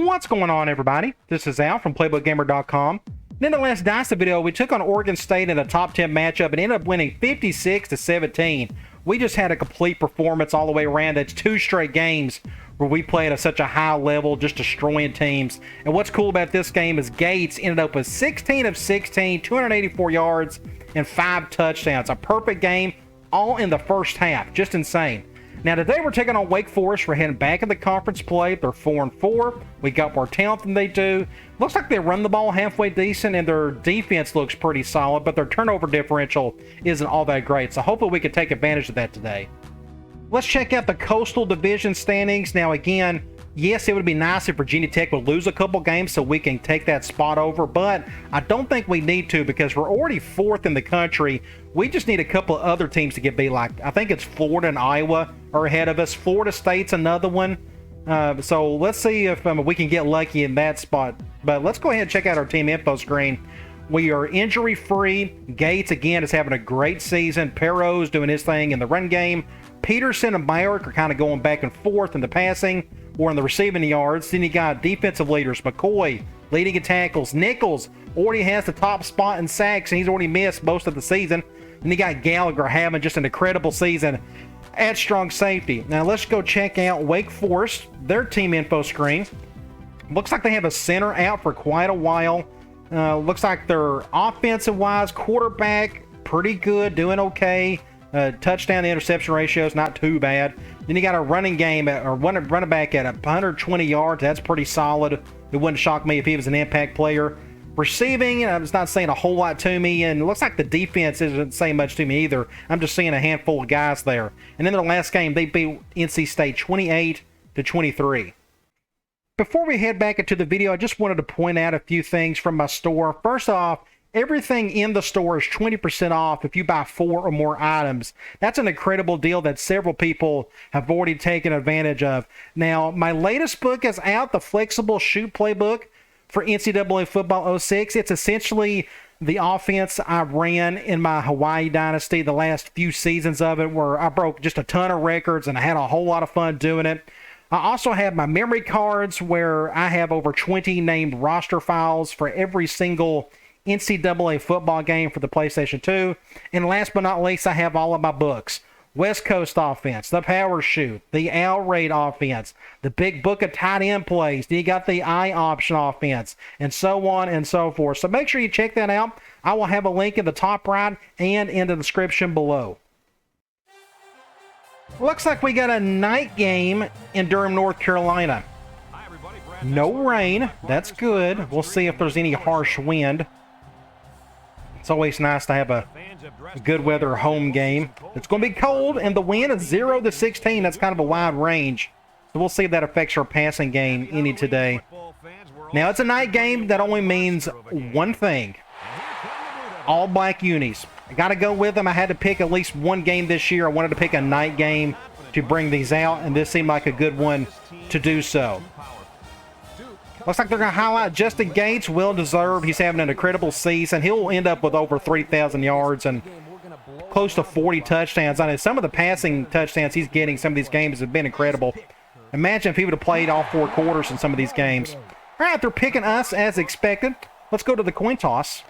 What's going on, everybody? This is Al from PlaybookGamer.com. In the last Dynasty video, we took on Oregon State in a top 10 matchup and ended up winning 56-17. We just had a complete performance all the way around. That's 2 straight games where we played at such a high level, just destroying teams. And what's cool about this game is Gates ended up with 16 of 16, 284 yards, and 5 touchdowns. A perfect game, all in the first half. Just insane. Now, today we're taking on Wake Forest. We're heading back in the conference play. They're 4-4. We got more talent than they do. Looks like they run the ball halfway decent, and their defense looks pretty solid, but their turnover differential isn't all that great. So hopefully we can take advantage of that today. Let's check out the Coastal Division standings. Now, again, yes, it would be nice if Virginia Tech would lose a couple games so we can take that spot over, but I don't think we need to because we're already 4th in the country. We just need a couple of other teams to get beat. Like, I think it's Florida and Iowa are ahead of us. Florida State's another one. So let's see if we can get lucky in that spot. But let's go ahead and check out our team info screen. We are injury-free. Gates, again, is having a great season. Perot's doing his thing in the run game. Peterson and Myrick are kind of going back and forth in the passing or in the receiving yards. Then you got defensive leaders. McCoy leading in tackles. Nichols already has the top spot in sacks, and he's already missed most of the season. And you got Gallagher having just an incredible season at strong safety. Now let's go check out Wake Forest, their team info screen. Looks like they have a center out for quite a while. Looks like their offensive-wise, quarterback, pretty good, doing okay. Touchdown to interception ratio is not too bad. Then you got a running game or running back at 120 yards. That's pretty solid. It wouldn't shock me if he was an impact player. Receiving, it's not saying a whole lot to me, and it looks like the defense isn't saying much to me either. I'm just seeing a handful of guys there. And in their last game, they beat NC State 28-23. Before we head back into the video, I just wanted to point out a few things from my store. First off, everything in the store is 20% off if you buy 4 or more items. That's an incredible deal that several people have already taken advantage of. Now, my latest book is out, the Flexible Shoot Playbook for NCAA Football 06. It's essentially the offense I ran in my Hawaii Dynasty, the last few seasons of it, where I broke just a ton of records and I had a whole lot of fun doing it. I also have my memory cards where I have over 20 named roster files for every single NCAA football game for the PlayStation 2. And last but not least, I have all of my books. West Coast offense, the power shoot, the L rate offense, the big book of tight end plays. Then you got the I option offense, and so on and so forth. So make sure you check that out. I will have a link in the top right and in the description below. Looks like we got a night game in Durham, North Carolina. No rain. That's good. We'll see if there's any harsh wind. It's always nice to have a good weather home game. It's going to be cold, and the wind is 0 to 16. That's kind of a wide range. So we'll see if that affects our passing game any today. Now, it's a night game. That only means one thing. All black unis. I got to go with them. I had to pick at least one game this year. I wanted to pick a night game to bring these out, and this seemed like a good one to do so. Looks like they're going to highlight Justin Gates. Well-deserved. He's having an incredible season. He'll end up with over 3,000 yards and close to 40 touchdowns. I know some of the passing touchdowns he's getting some of these games have been incredible. Imagine if he would have played all 4 quarters in some of these games. All right, they're picking us as expected. Let's go to the coin toss.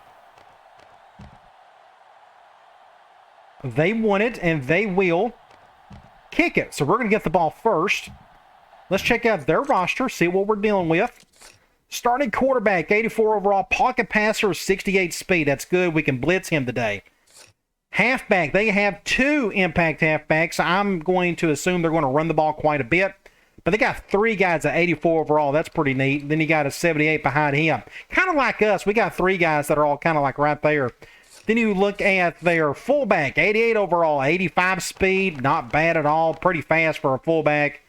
They want it, and they will kick it. So we're going to get the ball first. Let's check out their roster, see what we're dealing with. Starting quarterback, 84 overall. Pocket passer, 68 speed. That's good. We can blitz him today. Halfback, they have 2 impact halfbacks. I'm going to assume they're going to run the ball quite a bit. But they got 3 guys at 84 overall. That's pretty neat. Then you got a 78 behind him. Kind of like us. We got 3 guys that are all kind of like right there. Then you look at their fullback, 88 overall, 85 speed. Not bad at all. Pretty fast for a fullback.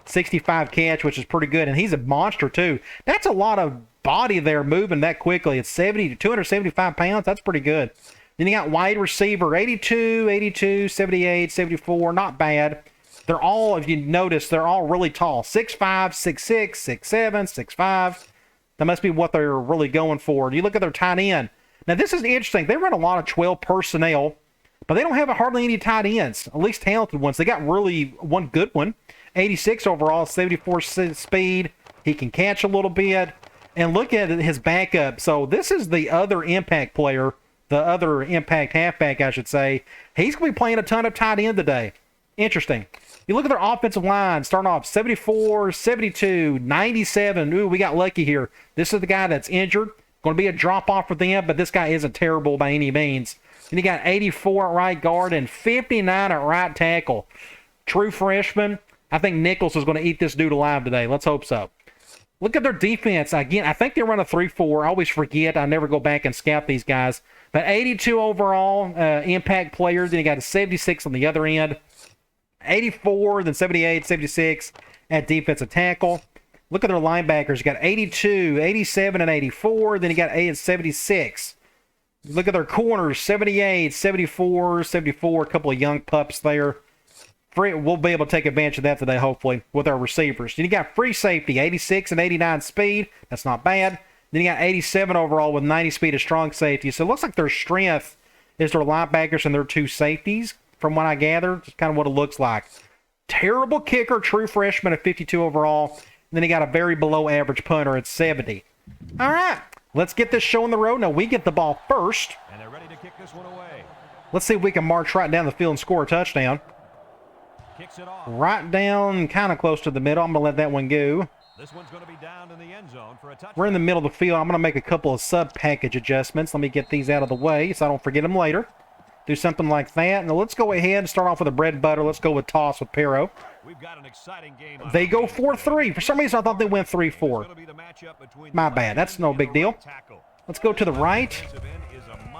65 catch, which is pretty good, and he's a monster too. That's a lot of body there moving that quickly. It's 70 to 275 pounds. That's pretty good. Then you got wide receiver, 82, 82, 78, 74. Not bad. They're all, if you notice, they're all really tall. 6'5", 6'6", 6'7", 6'5". That must be what they're really going for. You look at their tight end. Now, this is interesting. They run a lot of 12 personnel, but they don't have hardly any tight ends, at least talented ones. They got really one good one. 86 overall, 74 speed, He can catch a little bit. And look at his backup. So this is the other impact player, the other impact halfback, I should say. He's going to be playing a ton of tight end today. Interesting. You look at their offensive line, starting off 74, 72, 97. Ooh, we got lucky here. This is the guy that's injured. Going to be a drop-off for them, but this guy isn't terrible by any means. Then you got 84 at right guard and 59 at right tackle. True freshman. I think Nichols is going to eat this dude alive today. Let's hope so. Look at their defense. Again, I think they run a 3-4. I always forget. I never go back and scout these guys. But 82 overall impact players. Then you got a 76 on the other end. 84, then 78, 76 at defensive tackle. Look at their linebackers. You got 82, 87, and 84. Then you got 8 and 76. Look at their corners. 78, 74, 74. A couple of young pups there. We'll be able to take advantage of that today, hopefully, with our receivers. Then you got free safety, 86 and 89 speed. That's not bad. Then you got 87 overall with 90 speed of strong safety. So it looks like their strength is their linebackers and their two safeties, from what I gather. Just kind of what it looks like. Terrible kicker, true freshman at 52 overall. And then you got a very below average punter at 70. All right, let's get this show on the road. Now we get the ball first. And they're ready to kick this one away. Let's see if we can march right down the field and score a touchdown. Kicks it off. Right down, kind of close to the middle. I'm going to let that one go. This one's going to be down in the end zone for a touchdown. We're in the middle of the field. I'm going to make a couple of sub-package adjustments. Let me get these out of the way so I don't forget them later. Do something like that. Now let's go ahead and start off with a bread and butter. Let's go with toss with Pero. We've got an exciting game. They go 4-3. For some reason, I thought they went 3-4. My bad. That's no big deal. Let's go to the right.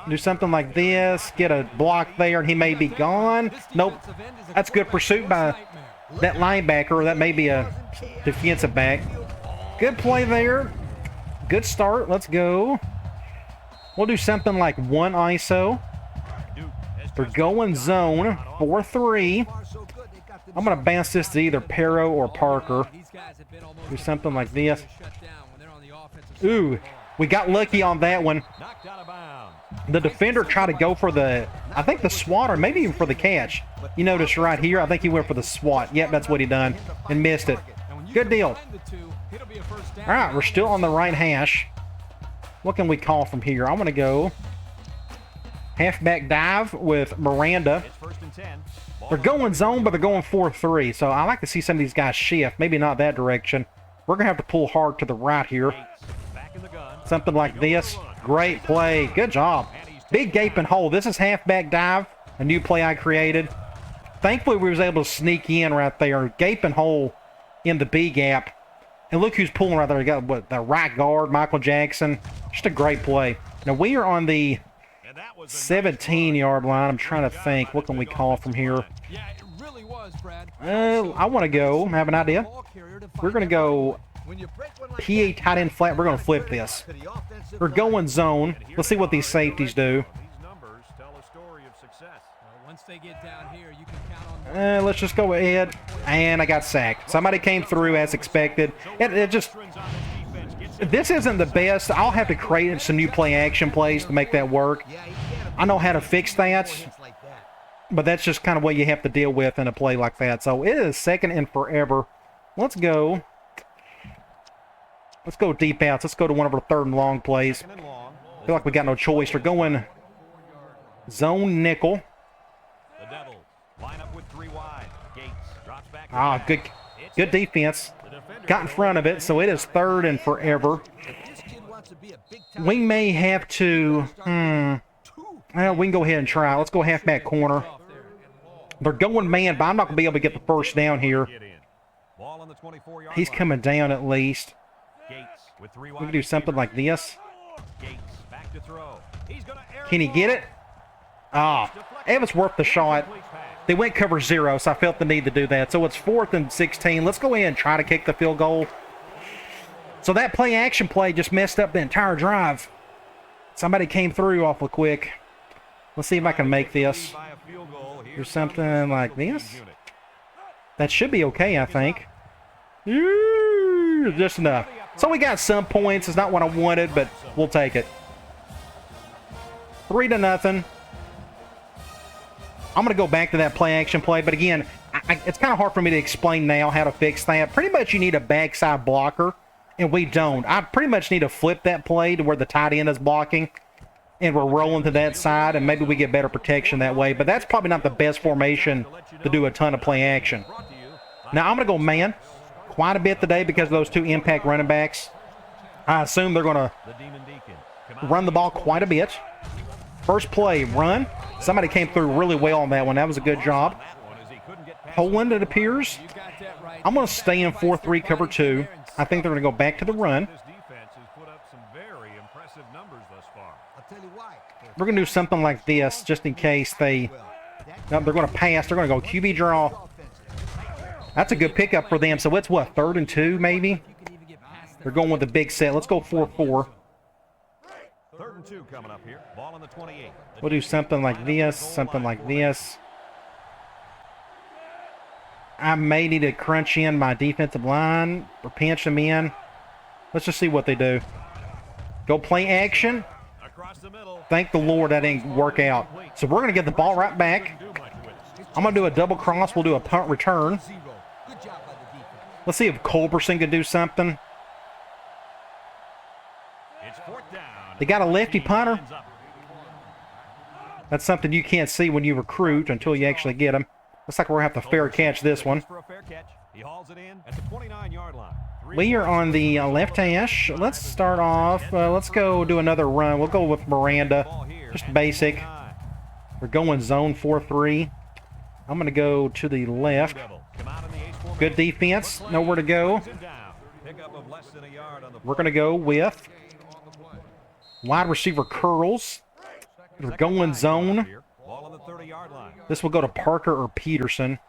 Do something like this. Get a block there, and he may be gone. Nope. That's good pursuit by that linebacker, or that may be a defensive back. Good play there. Good start. Let's go. We'll do something like one ISO. They're going zone 4-3. I'm going to bounce this to either Pero or Parker. Do something like this. Ooh, we got lucky on that one. The defender tried to go for the, I think the swat, or maybe even for the catch. You notice right here, I think he went for the swat. Yep, that's what he done, and missed it. Good deal. All right, we're still on the right hash. What can we call from here? I'm going to go halfback dive with Miranda. They're going zone, but they're going 4-3. So I like to see some of these guys shift. Maybe not that direction. We're going to have to pull hard to the right here. Something like this. Great play. Good job. Big gaping hole. This is halfback dive, a new play I created. Thankfully, we was able to sneak in right there. Gaping hole in the B gap. And look who's pulling right there. You got what, the right guard, Michael Jackson. Just a great play. Now, we are on the 17-yard line. I'm trying to think. What can we call from here? I want to go. I have an idea. We're going to go PA tight end flat. We're going to flip this. We're going zone. Let's see what these safeties do. Let's just go ahead. And I got sacked. Somebody came through as expected. This isn't the best. I'll have to create some new play action plays to make that work. I know how to fix that, but that's just kind of what you have to deal with in a play like that. So it is second and forever. Let's go. Let's go deep outs. Let's go to one of our third and long plays. I feel like we got no choice. We're going zone nickel. Ah, good defense. Got in front of it, so it is third and forever. We may have to... well, we can go ahead and try. Let's go halfback corner. They're going man, but I'm not going to be able to get the first down here. He's coming down at least. We can do something like this. Can he get it? Ah, it was worth the shot. They went cover 0, so I felt the need to do that. So it's 4th and 16. Let's go ahead and try to kick the field goal. So that play action play just messed up the entire drive. Somebody came through awful quick. Let's see if I can make this. Do something like this. That should be okay, I think. Just enough. So we got some points. It's not what I wanted, but we'll take it. 3-0. I'm going to go back to that play action play, but again, it's kind of hard for me to explain now how to fix that. Pretty much you need a backside blocker and we don't. I pretty much need to flip that play to where the tight end is blocking, and we're rolling to that side, and maybe we get better protection that way. But that's probably not the best formation to do a ton of play action. Now, I'm going to go man quite a bit today because of those two impact running backs. I assume they're going to run the ball quite a bit. First play, run. Somebody came through really well on that one. That was a good job. Poland, it appears. I'm going to stay in 4-3 cover 2. I think they're going to go back to the run. We're going to do something like this just in case they're going to pass. They're going to go QB draw. That's a good pickup for them. So it's what, 3rd and 2 maybe? They're going with the big set. Let's go 4-4. 3rd and 2 coming up here. Ball on the 28. We'll do something like this, something like this. I may need to crunch in my defensive line or pinch them in. Let's just see what they do. Go play action. Thank the Lord that didn't work out. So we're going to get the ball right back. I'm going to do a double cross. We'll do a punt return. Let's see if Culberson can do something. They got a lefty punter. That's something you can't see when you recruit until you actually get them. Looks like we're going to have to fair catch this one. We are on the left hash. Let's start off. Let's go do another run. We'll go with Miranda. Just basic. We're going zone 4-3. I'm going to go to the left. Good defense. Nowhere to go. We're going to go with wide receiver curls. We're going zone. This will go to Parker or Peterson.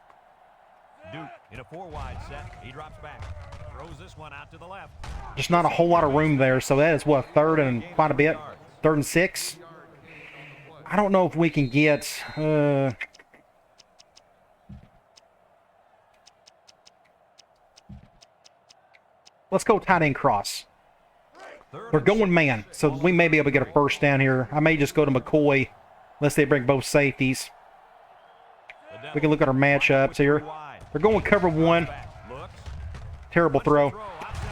In a 4-wide set, he drops back. Throws this one out to the left. Just not a whole lot of room there, so that is what, 3rd and quite a bit? 3rd and 6? I don't know if we can get let's go tight end cross. We're going man, so we may be able to get a first down here. I may just go to McCoy unless they bring both safeties. We can look at our matchups here. They're going cover 1. Terrible throw.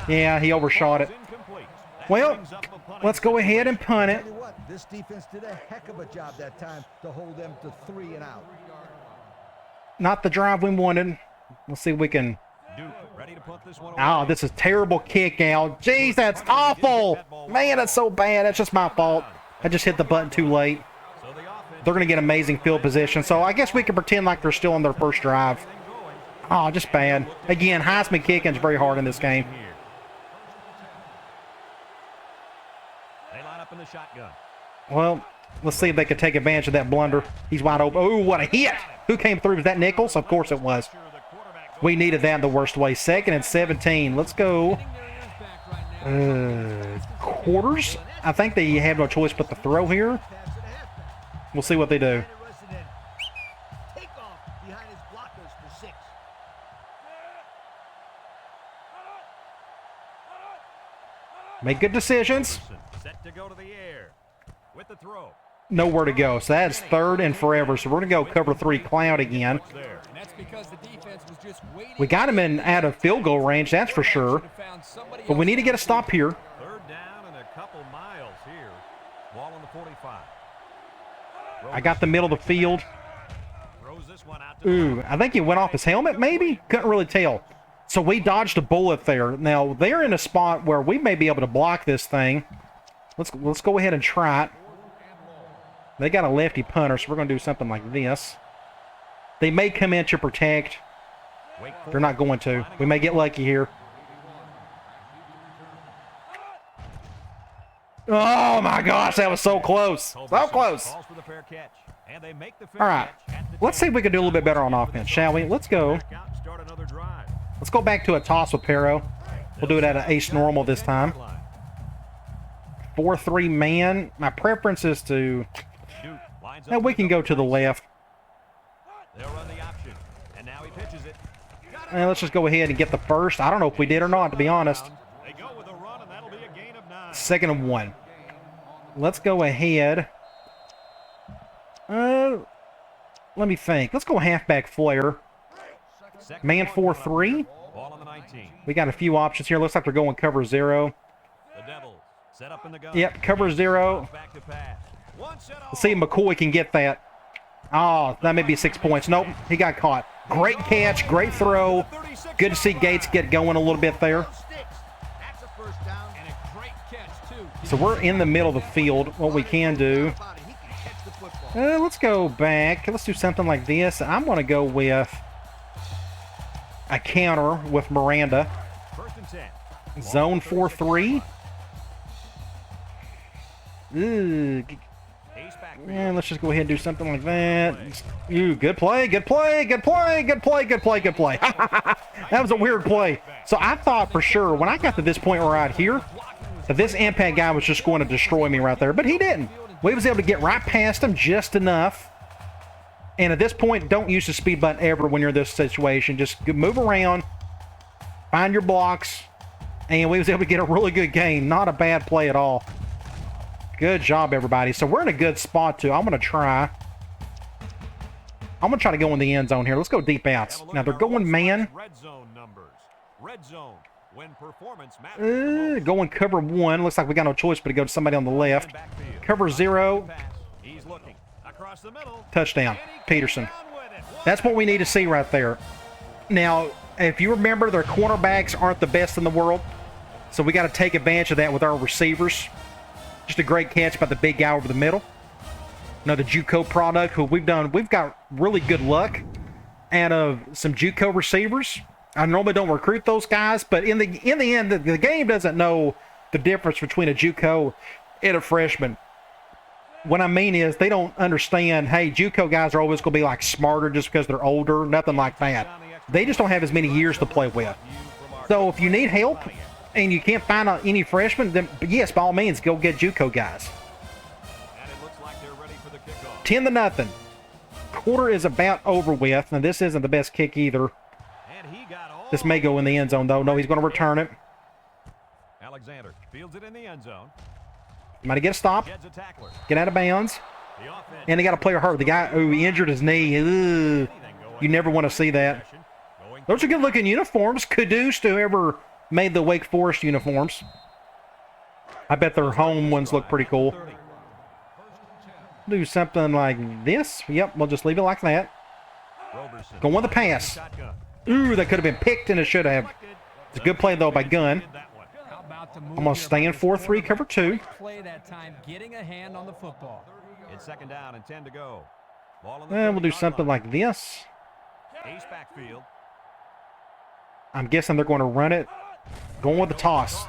Yeah, he overshot it. Well, let's go ahead and punt it. This defense did a heck of a job that time to hold them to 3 and out. Not the drive we wanted. Let's see if we can. Oh, this is terrible kick out. Jeez, that's awful. Man, that's so bad. That's just my fault. I just hit the button too late. They're going to get amazing field position. So I guess we can pretend like they're still on their first drive. Oh, just bad. Again, Heisman kicking is very hard in this game. They line up in the shotgun. Well, let's see if they can take advantage of that blunder. He's wide open. Oh, what a hit. Who came through? Was that Nichols? Of course it was. We needed that in the worst way. 2nd and 17. Let's go. Quarters. I think they have no choice but to throw here. We'll see what they do. Make good decisions. Set to go to the air with the throw. Nowhere to go. So that's 3rd and forever. So we're going to go cover 3 cloud again. We got him in out of field goal range, that's for sure. But we need to get a stop here. 3rd down and a couple miles here. Ball on the 45. I got the middle of the field. Ooh, I think he went off his helmet, maybe? Couldn't really tell. So we dodged a bullet there. Now, they're in a spot where we may be able to block this thing. Let's go ahead and try it. They got a lefty punter, so we're going to do something like this. They may come in to protect. They're not going to. We may get lucky here. Oh, my gosh, that was so close. So close. All right. Let's see if we can do a little bit better on offense, shall we? Let's go. Let's go back to a toss with Pero. We'll do it at an ace normal this time. 4-3 man. My preference is to... Now we can go to the left. And let's just go ahead and get the first. I don't know if we did or not, to be honest. 2nd and 1. Let's go ahead. Let me think. Let's go halfback flare. Man 4-3. 19. We got a few options here. Looks like they're going cover 0. The Devils set up in the gun. Yep, cover 0. Back to pass. Let's see if McCoy can get that. Oh, that may be 6 points. Nope, he got caught. Great catch, great throw. Good to see Gates get going a little bit there. That's a first down. And a great catch, too. So we're in the middle of the field. What we can do, He can catch the football. let's go back. Let's do something like this. I'm going to go with a counter with Miranda. First and 10. Zone 4-3. Ooh, Ace backfield. yeah, let's just go ahead and do something like that. Ooh, good play, good play, good play, good play, good play, good play. That was a weird play. So I thought for sure when I got to this point right here that this impact guy was just going to destroy me right there, but he didn't. We was able to get right past him just enough. And at this point, don't use the speed button ever when you're in this situation. Just move around, find your blocks, and we was able to get a really good gain. Not a bad play at all. Good job, everybody. So we're in a good spot, too. I'm going to try to go in the end zone here. Let's go deep outs. Now, they're going man. Red zone numbers. Red zone when performance matters. Going cover 1. Looks like we got no choice but to go to somebody on the left. Cover 0. He's looking across the middle. Touchdown. Peterson. That's what we need to see right there. Now, if you remember, their cornerbacks aren't the best in the world. So we got to take advantage of that with our receivers. Just a great catch by the big guy over the middle. Another JUCO product who we've got really good luck out of some JUCO receivers. I normally don't recruit those guys, but in the end, the game doesn't know the difference between a JUCO and a freshman. What I mean is they don't understand, hey, JUCO guys are always going to be like smarter just because they're older, nothing like that. They just don't have as many years to play with. So if you need help and you can't find any freshmen, then yes, by all means, go get JUCO guys. And it looks like they're ready for the kickoff. 10-0. Quarter is about over with. Now, this isn't the best kick either. And he got all This may go in the end zone, though. No, he's going to return it. Alexander fields it in the end zone. Might get a stop. Sheds a tackler. Get out of bounds. The offense. And they got a player hurt. The guy who injured his knee. Ugh. You never want to see that. Going Those are good-looking uniforms. Kudos to whoever made the Wake Forest uniforms. I bet their home ones look pretty cool. 30. Do something like this. Yep, we'll just leave it like that. Roberson. Go on the pass. Shotgun. Ooh, that could have been picked and it should have. It's a good play, though, by Gunn. That one. How about to move I'm going to here stay in by this 4-3, cover 2. Great play that time, getting a hand on the football. It's second down and 10 to go. Ball on the And we'll do 30-yard something line. like this. Ace backfield. I'm guessing they're going to run it. Going with the toss.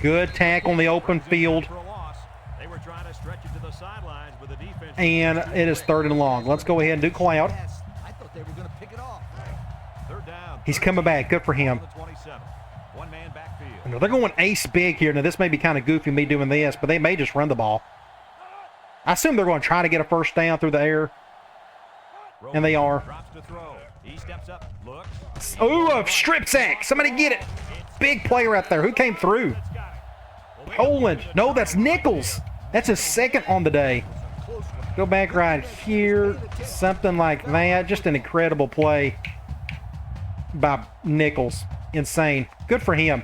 Good tackle on the open field. For a loss. They were trying to stretch it to the sidelines with the defense. And it is 3rd and long. Let's go ahead and do Cloud. Yes, I thought they were going to pick it off. Third down. He's coming back. Good for him. The 27. One man backfield. Now, they're going ace big here. Now, this may be kind of goofy, me doing this, but they may just run the ball. I assume they're going to try to get a first down through the air. And they are. Drops to throw. He steps up, looks. Oh, a strip sack. Somebody get it. Big play right there. Who came through? Poland. No, that's Nichols. That's his second on the day. Go back right here. Something like that. Just an incredible play by Nichols. Insane. Good for him.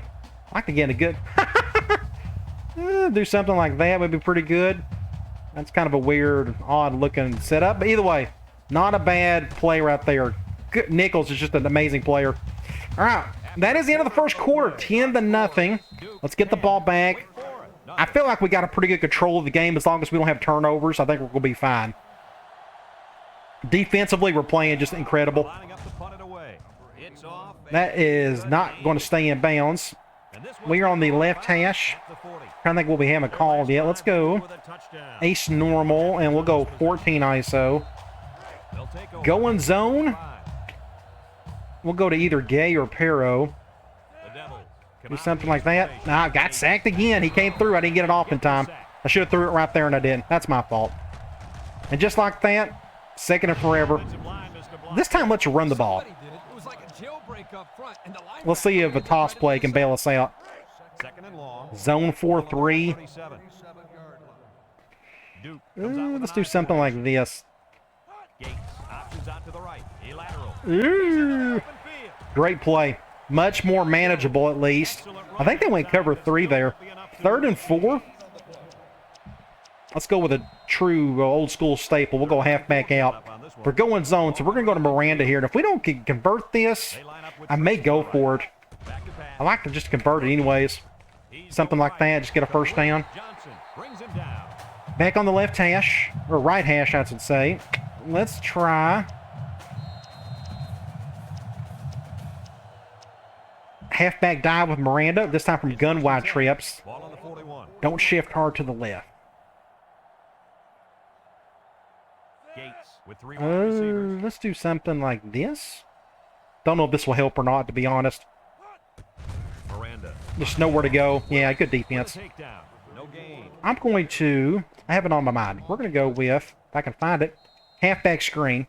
I could get a good... do something like that would be pretty good. That's kind of a weird, odd-looking setup. But either way, not a bad play right there. Good. Nichols is just an amazing player. All right. That is the end of the first quarter. 10-0. Let's get the ball back. I feel like we got a pretty good control of the game as long as we don't have turnovers. I think we're going to be fine. Defensively, we're playing just incredible. Lining up to punt it away. It's off. That is not going to stay in bounds. And this We are on the left hash. at the 40. Trying to think what we haven't called yet. Let's go With a touchdown. ace normal, and we'll go 14 ISO. They'll take over. Going zone. We'll go to either Gay or Pero. The Devils come Do out something of like the that. space. Nah, I got sacked again. He came through. I didn't get it off in time. I should have threw it right there, and I didn't. That's my fault. And just like that, second and forever. Offensive line, Mr. Block. This time, let's run the ball. Somebody did it. It was like a jailbreak up front, and the linebacker We'll see if a toss play can bail us out. Second and long. Zone 4-3. 37. Duke comes out with Let's an do eye something for like it. this. Gates options out to the right. A lateral. Ooh, Open field. great play. Much more manageable, at least. I think they went cover 3 there. 3rd and 4. Let's go with a true old school staple. We'll go halfback out. We're going zone, so we're going to go to Miranda here. And if we don't convert this, I may go for it. I like to just convert it anyways. Something like that, just get a first down. Back on the left hash, or right hash, I should say. Let's try halfback dive with Miranda, this time from gun wide trips. Don't shift hard to the left. Let's do something like this. Don't know if this will help or not, to be honest. Just know where to go. Yeah, good defense. I'm going to, I have it on my mind. We're going to go with, if I can find it, halfback screen.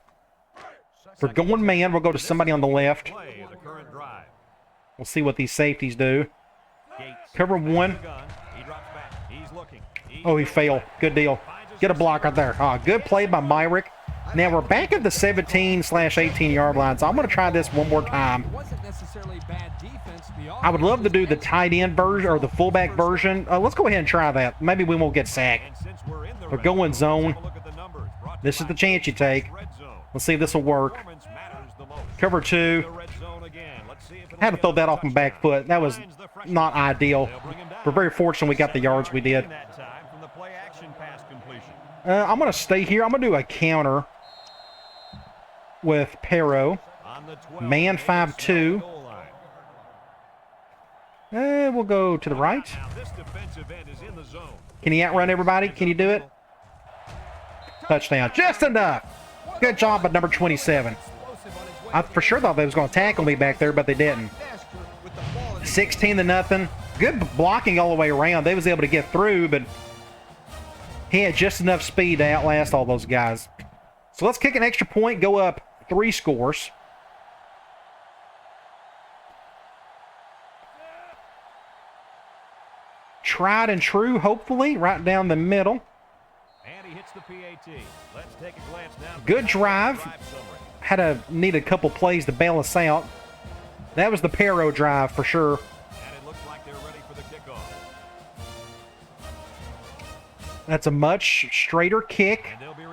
If we're going man, we'll go to somebody on the left. We'll see what these safeties do. Cover 1. Oh, he failed. Good deal. Get a block right there. Ah, good play by Myrick. Now we're back at the 17/18 yard line, so I'm going to try this one more time. I would love to do the tight end version or the fullback version. Let's go ahead and try that. Maybe we won't get sacked. We're going zone. This is the chance you take. Let's see if this will work. Cover 2. I had to throw that off my back foot. That was not ideal. We're very fortunate we got the yards we did. I'm going to stay here. I'm going to do a counter with Pero. Man 5-2. We'll go to the right. Can he outrun everybody? Can you do it? Touchdown. Just enough. Good job at number 27. I for sure thought they was going to tackle me back there, but they didn't. 16-0. Good blocking all the way around. They was able to get through, but he had just enough speed to outlast all those guys. So let's kick an extra point, go up 3 scores. Tried and true, hopefully, right down the middle. Good drive. Need a couple plays to bail us out. That was the Pero drive for sure. That's a much straighter kick,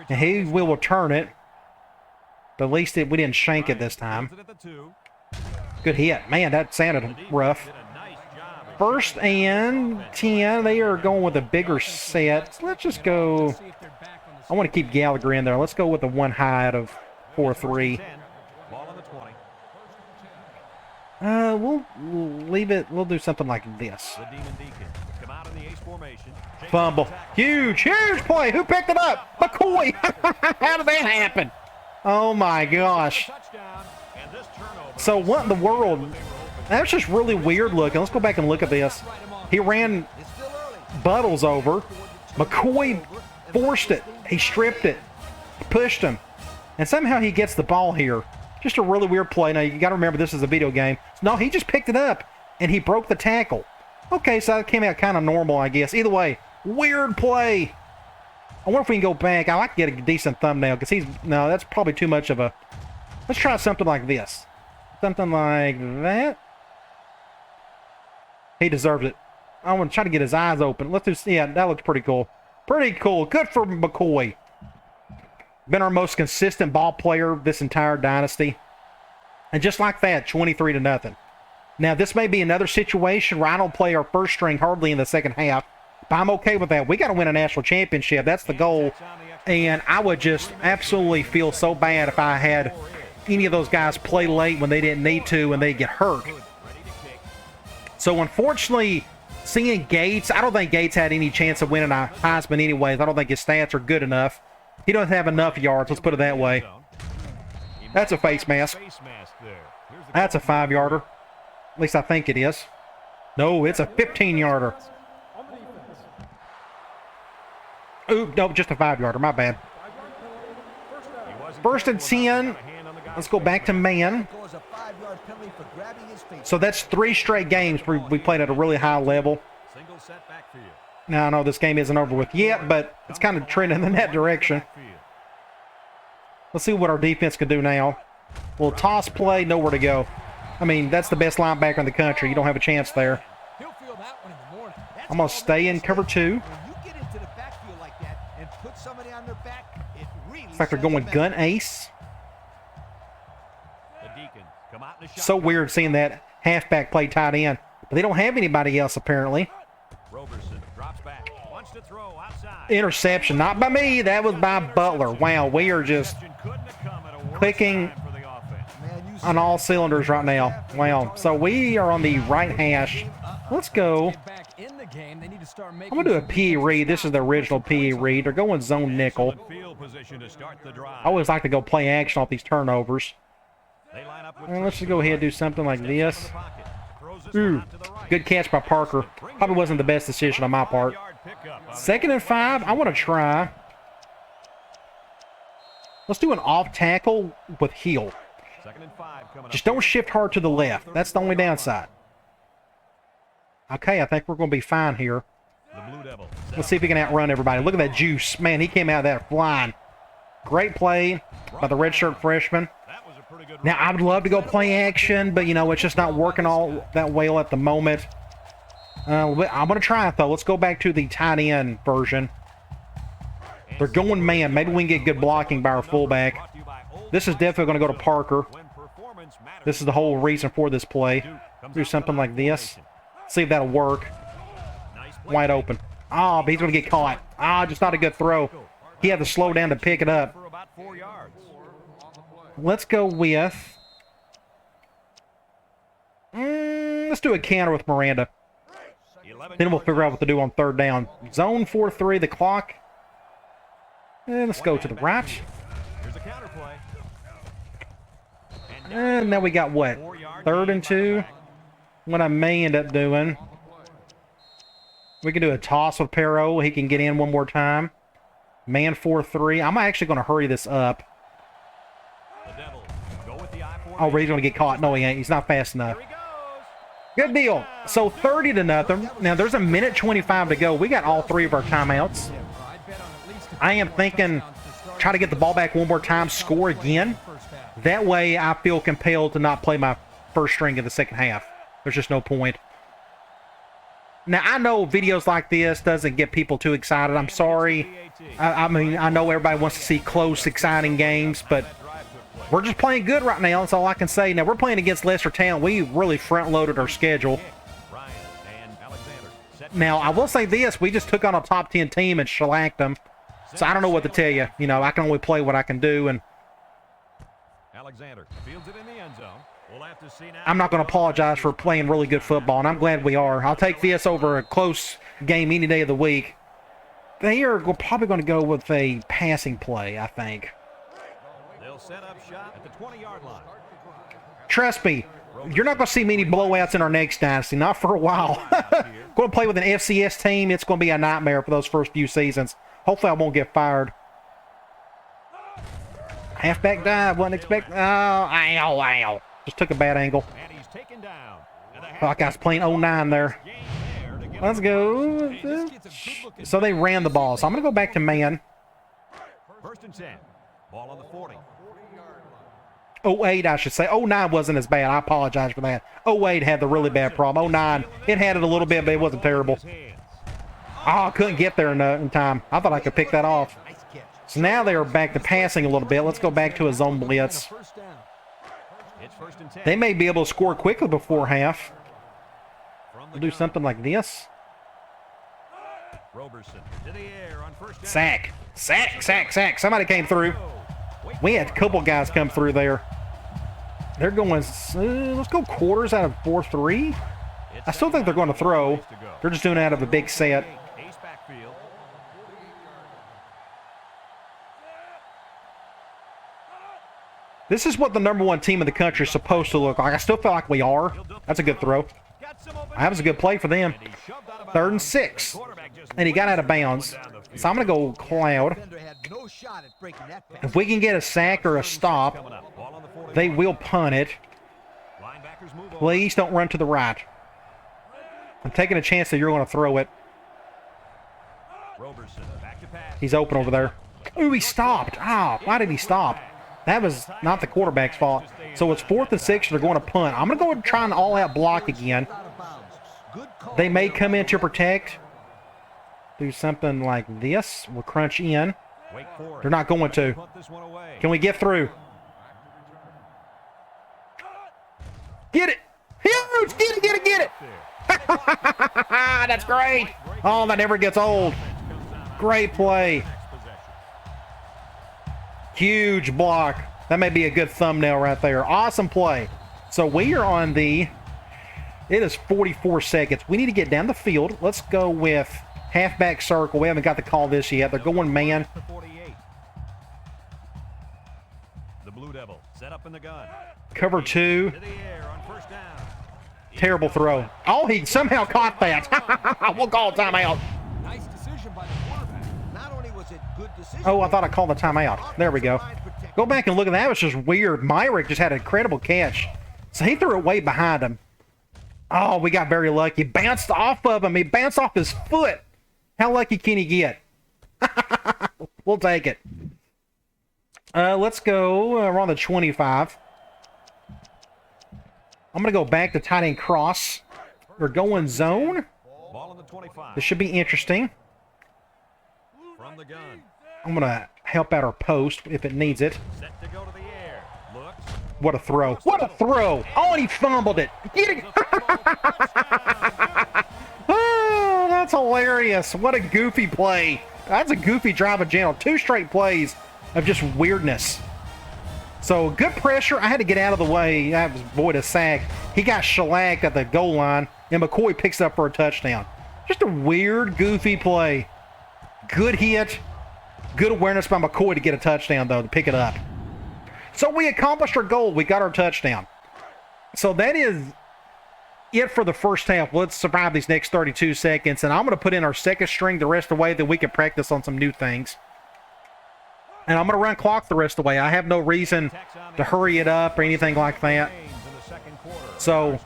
and he will return it. But at least we didn't shank it this time. Good hit. Man, that sounded rough. 1st and 10. They are going with a bigger set. So let's just go. I want to keep Gallagher in there. Let's go with the 1 high out of 4-3. We'll leave it. We'll do something like this. Fumble. Huge play. Who picked it up? McCoy. How did that happen? Oh my gosh. So what in the world? That's just really weird looking. Let's go back and look at this. He ran Buttles over. McCoy forced it. He stripped it. Pushed him. And somehow he gets the ball here. Just a really weird play. Now, you got to remember this is a video game. No, he just picked it up, and he broke the tackle. Okay, so that came out kind of normal, I guess. Either way, weird play. I wonder if we can go back. I like to get a decent thumbnail, because no, that's probably too much of a... Let's try something like this. Something like that. He deserves it. I want to try to get his eyes open. Let's do... Yeah, that looks pretty cool. Pretty cool. Good for McCoy. Been our most consistent ball player this entire dynasty. And just like that, 23-0. Now, this may be another situation where I don't play our first string hardly in the second half, but I'm okay with that. We got to win a national championship. That's the goal. And I would just absolutely feel so bad if I had any of those guys play late when they didn't need to and they get hurt. So, unfortunately, seeing Gates, I don't think Gates had any chance of winning a Heisman anyways. I don't think his stats are good enough. He doesn't have enough yards, let's put it that way. That's a face mask. That's a 5-yarder. At least I think it is. No, it's a 15-yarder. Ooh, no, just a 5-yarder. My bad. 1st and 10. Let's go back to man. So that's 3 straight games we played at a really high level. Now, I know this game isn't over with yet, but it's kind of trending in that direction. Let's see what our defense can do now. We'll toss play, nowhere to go. I mean, that's the best linebacker in the country. You don't have a chance there. He'll feel that one in the morning. I'm going to stay in cover 2. When you get into the backfield like that and put somebody on their back, it really It's like they're going gun ace. The Deacons come out in the So weird seeing that halfback play tight end. But they don't have anybody else, apparently. Roberson drops back. Wants to throw outside. Interception. Not by me. That was by Butler. Wow, we are just Couldn't have come at a worse clicking time for the offense. on all cylinders right now. Wow. So we are on the right hash. Let's go. Get back in the game. They need to start I'm making going to do a some PE defensive read. This is the stops. original PE read. They're going zone nickel. Field position to start the drive. I always like to go play action off these turnovers. They line up with And let's just go ahead and do something like this. Steps from the pocket. Throws this Ooh, one out to the right. good catch by Parker. Probably wasn't the best decision on my part. 5-yard pickup on 2nd and 5. I want to try. Let's do an off tackle with heel. 2nd and 5 coming Just up. don't shift hard to the left. That's the only downside. Okay, I think we're going to be fine here. The Blue Devils. Let's see if we can outrun everybody. Look at that juice. Man, he came out of that flying. Great play by the redshirt freshman. That was a pretty good Now, I would love to go play action, but, you know, it's just not working all that well at the moment. I'm going to try it, though. Let's go back to the tight end version. They're going man. Maybe we can get good blocking by our fullback. Brought to you by Old This is definitely going to go to Parker. when performance matters. This is the whole reason for this play. Do something like this. See if that'll work. Nice play. Wide open. Oh, but he's going to get caught. Ah, just not a good throw. He had to slow down to pick it up. For about 4 yards. Let's go with... let's do a counter with Miranda. 11 Then we'll yards. figure out what to do on 3rd down. Zone 4-3, the clock. And let's go to the right. Here's a counter play. And And now we got what? 4-yard 3rd gain and by the 2. back. What I may end up doing. We can do a toss with Perot. He can get in one more time. Man 4-3. I'm actually going to hurry this up. The Devils go with the I-formation. Oh, he's going to get caught. No, he ain't. He's not fast enough. Here he goes. Good deal. So 30-0. Now there's a minute 25 to go. We got all 3 of our timeouts. I'd bet on at least a I am couple thinking touchdowns to start try to get the ball back one more time, score again. first half. That way I feel compelled to not play my first string in the second half. There's just no point. Now, I know videos like this doesn't get people too excited. I'm sorry. I mean, I know everybody wants to see close, exciting games, but we're just playing good right now. That's all I can say. Now, we're playing against Lesser Town. We really front-loaded our schedule. Ryan and Alexander set. Now, I will say this. We just took on a top 10 team and shellacked them. So I don't know what to tell you. You know, I can only play what I can do, and Alexander fields it in the end zone. We'll have to see now. I'm not going to apologize for playing really good football, and I'm glad we are. I'll take this over a close game any day of the week. They are probably going to go with a passing play, I think. They'll set up shop at the 20-yard line. Trust me, you're not going to see many blowouts in our next Dynasty, not for a while. Going to play with an FCS team, it's going to be a nightmare for those first few seasons. Hopefully I won't get fired. Halfback dive, wasn't expecting. Oh, ow, ow. Just took a bad angle. And he's taken down. And the Felt like I was playing 09 there. gain there to get Let's him. go. This kid's a good-looking So they ran the ball. So I'm going to go back to man. 1st and 10. Ball on the 40. 08, I should say. 09 wasn't as bad. I apologize for that. 08 had the really bad problem. 09, it had it a little bit, but it wasn't terrible. His hands. Oh, I couldn't get there in time. I thought I could pick that off. Nice catch. So now they are back to passing a little bit. Let's go back to a zone blitz. First down. It's 1st and 10. They may be able to score quickly before half. From the We'll do gun. something like this. Roberson to the air on 1st down. Sack. Sack, sack, sack. Somebody came through. We had a couple guys come through there. They're going, let's go quarters out of 4-3. I still think they're going to throw. They're just doing it out of a big set. Ace backfield. This is what the #1 team in the country is supposed to look like. I still feel like we are. That's a good throw. Got some open That was a good play for them. and he shoved out of 3rd and bounds. 6. Quarterback just And he got out of waited bounds. down the field. So I'm going to go Cloud. Defender had no shot at breaking that pass. If we can get a sack or a stop, Coming up. Ball on the 40. they will punt it. Linebackers move over. Please don't run to the right. I'm taking a chance that you're going to throw it. Roberson back to pass. He's open over there. Ooh, he stopped. Ah, why did he stop? That was not the quarterback's fault. So it's 4th and 6. They're going to punt. I'm going to go and try an all-out block again. They may come in to protect. Do something like this. We'll crunch in. They're not going to. Can we get through? Get it! Huge! Get it, get it, get it! That's great! Oh, that never gets old. Great play. Huge block. That may be a good thumbnail right there. Awesome play. So we are on the... It is 44 seconds. We need to get down the field. Let's go with halfback circle. We haven't got the call this yet. They're going man. The Blue Devil set up in the gun. Cover 2. To the air on first down. Terrible throw. Oh, he somehow caught that. We'll call timeout. Nice decision by the quarterback. Not only was it good decision, Oh, I thought I called the timeout. There we go. Go back and look at that. It was just weird. Myrick just had an incredible catch. So he threw it way behind him. Oh, we got very lucky. Bounced off of him. He bounced off his foot. How lucky can he get? We'll take it. Let's go. We're on the 25. I'm going to go back to tight end cross. We're going zone. Ball on the 25. This should be interesting. From the gun. I'm going to help out our post if it needs it. Set to go to the air. Looks. What a throw. What a throw. Oh, and he fumbled it. Get it. Oh, that's hilarious. What a goofy play. That's a goofy drive of channel. 2 straight plays of just weirdness. So good pressure. I had to get out of the way. I was avoid a sack. He got shellacked at the goal line, and McCoy picks up for a touchdown. Just a weird, goofy play. Good hit. Good awareness by McCoy to get a touchdown, though, to pick it up. So we accomplished our goal. We got our touchdown. So that is it for the first half. Let's survive these next 32 seconds, and I'm going to put in our second string the rest of the way, then we can practice on some new things. And I'm going to run clock the rest of the way. I have no reason to hurry it up or anything like that. So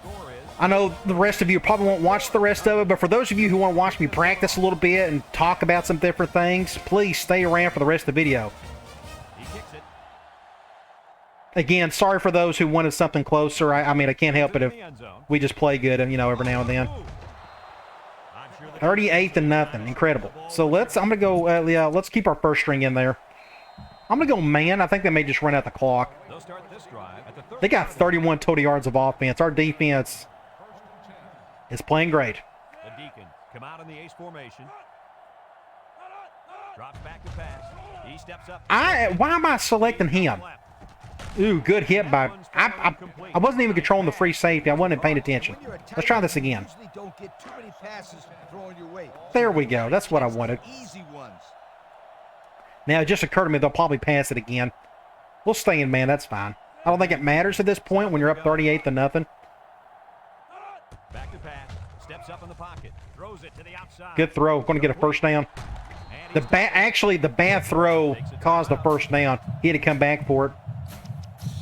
I know the rest of you probably won't watch the rest of it, but for those of you who want to watch me practice a little bit and talk about some different things, please stay around for the rest of the video. Again, sorry for those who wanted something closer. I mean, I can't help it if we just play good, you know, every now and then. 38-0. Incredible. So I'm going to go, yeah, let's keep our first string in there. I'm going to go man. I think they may just run out the clock. They got 31 total yards of offense. Our defense is playing great. The Deacon come out in the ace formation. Drops back to pass. He steps up. Why am I selecting him? Ooh, good hit by... I wasn't even controlling the free safety. I wasn't paying attention. Let's try this again. There we go. That's what I wanted. Now, it just occurred to me they'll probably pass it again. We'll stay in man. That's fine. I don't think it matters at this point when you're up 38-0. Back to pass. Steps up in the pocket. Throws it to the outside. Good throw. Going to get a first down. Actually, the bad throw caused the first down. He had to come back for it.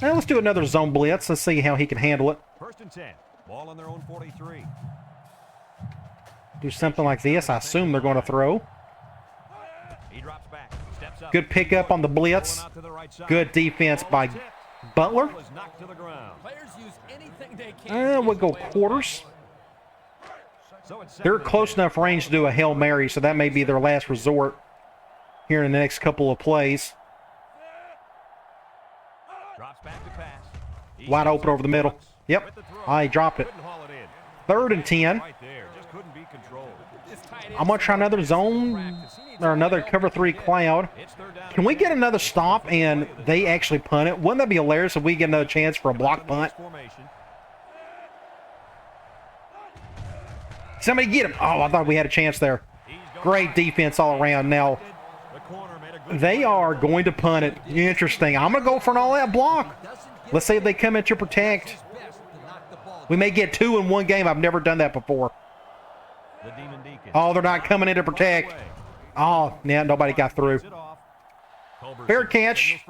Now, let's do another zone blitz. Let's see how he can handle it. First and 10. Ball on their own 43. Do something like this. I assume they're going to throw. He drops back. Steps up. Good pickup on the blitz. Good defense by Butler. Players use anything they can. We'll go quarters. They're close enough range to do a Hail Mary, so that may be their last resort here in the next couple of plays. Wide open over the middle. Yep. He dropped it. 3rd and 10. I'm going to try another zone or another cover 3 cloud. Can we get another stop and they actually punt it? Wouldn't that be hilarious if we get another chance for a block punt? Somebody get him. Oh, I thought we had a chance there. Great defense all around. Now, they are going to punt it. Interesting. I'm going to go for an all-out block. Let's see if they come in to protect. We may get 2 in one game. I've never done that before. Oh, they're not coming in to protect. Oh, yeah, nobody got through. Fair catch.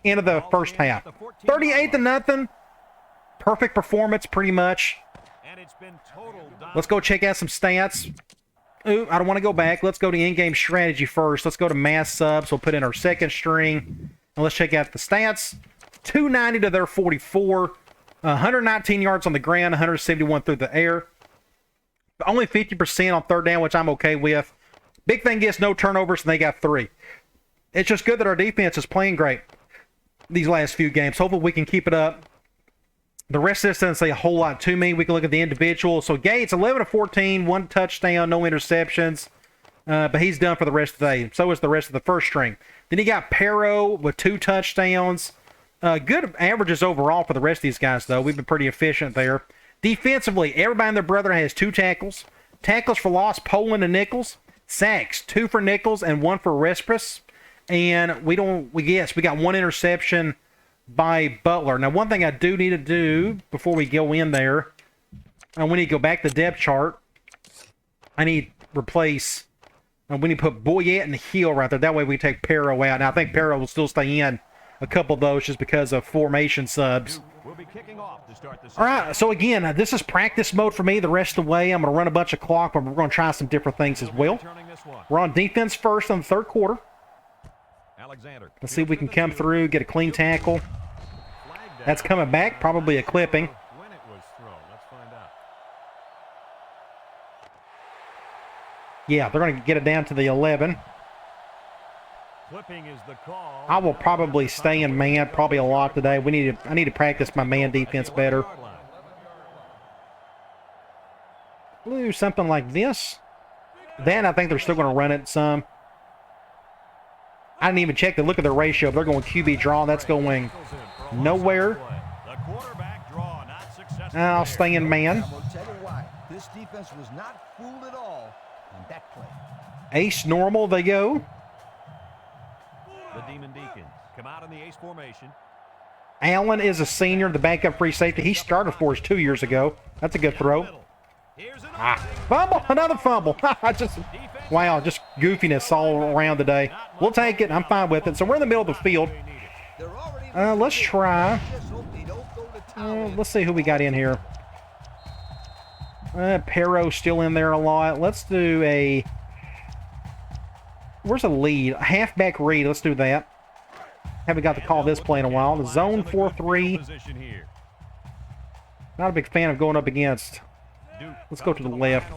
End of the first half. 38-0. Perfect performance, pretty much. Let's go check out some stats. Ooh, I don't want to go back. Let's go to in-game strategy first. Let's go to mass subs. We'll put in our second string. And let's check out the stats. 290 to their 44. 119 yards on the ground, 171 through the air. Only 50% on third down, which I'm okay with. Big thing is no turnovers, and they got 3. It's just good that our defense is playing great these last few games. Hopefully we can keep it up. The rest of this doesn't say a whole lot to me. We can look at the individual. So Gates, 11 of 14, 1 touchdown, no interceptions. But he's done for the rest of the day. So is the rest of the first string. Then you got Pero with 2 touchdowns. Good averages overall for the rest of these guys, though. We've been pretty efficient there. Defensively, everybody and their brother has 2 tackles. Tackles for loss, Poland and Nichols. Sacks, 2 for Nichols and 1 for Respis. And we got 1 interception by Butler. Now, one thing I do need to do before we go in there, we need to go back to the depth chart. I need to replace, we need to put Boyette and Hill right there. That way we take Pero out. Now, I think Pero will still stay in a couple of those just because of formation subs. We'll be kicking off to start the All right, so again, this is practice mode for me the rest of the way. I'm going to run a bunch of clock, but we're going to try some different things as well. We're on defense first in the third quarter. Alexander. Let's see if we can come through, get a clean tackle. That's coming back, probably a clipping. When it was thrown, let's find out. Yeah, they're going to get it down to the 11. Clipping is the call. I will probably stay in man probably a lot today. I need to practice my man defense better. We'll do something like this. Then I think they're still going to run it some. I didn't even check to look at their ratio. They're going QB draw. That's going nowhere. I'll stay in man. I will tell you why. This defense was not fooled at all on that play. Ace normal, they go. The Demon Deacons come out in the ace formation. Allen is a senior, the backup free safety. He started for us 2 years ago. That's a good throw. Fumble, another fumble. Wow, just goofiness all around today. We'll take it. I'm fine with it. So we're in the middle of the field. Let's try. Let's see who we got in here. Pero still in there a lot. Let's do a... Where's a lead? A halfback read. Let's do that. Haven't got to call this play in a while. The zone 4-3. Not a big fan of going up against. Let's go to the left.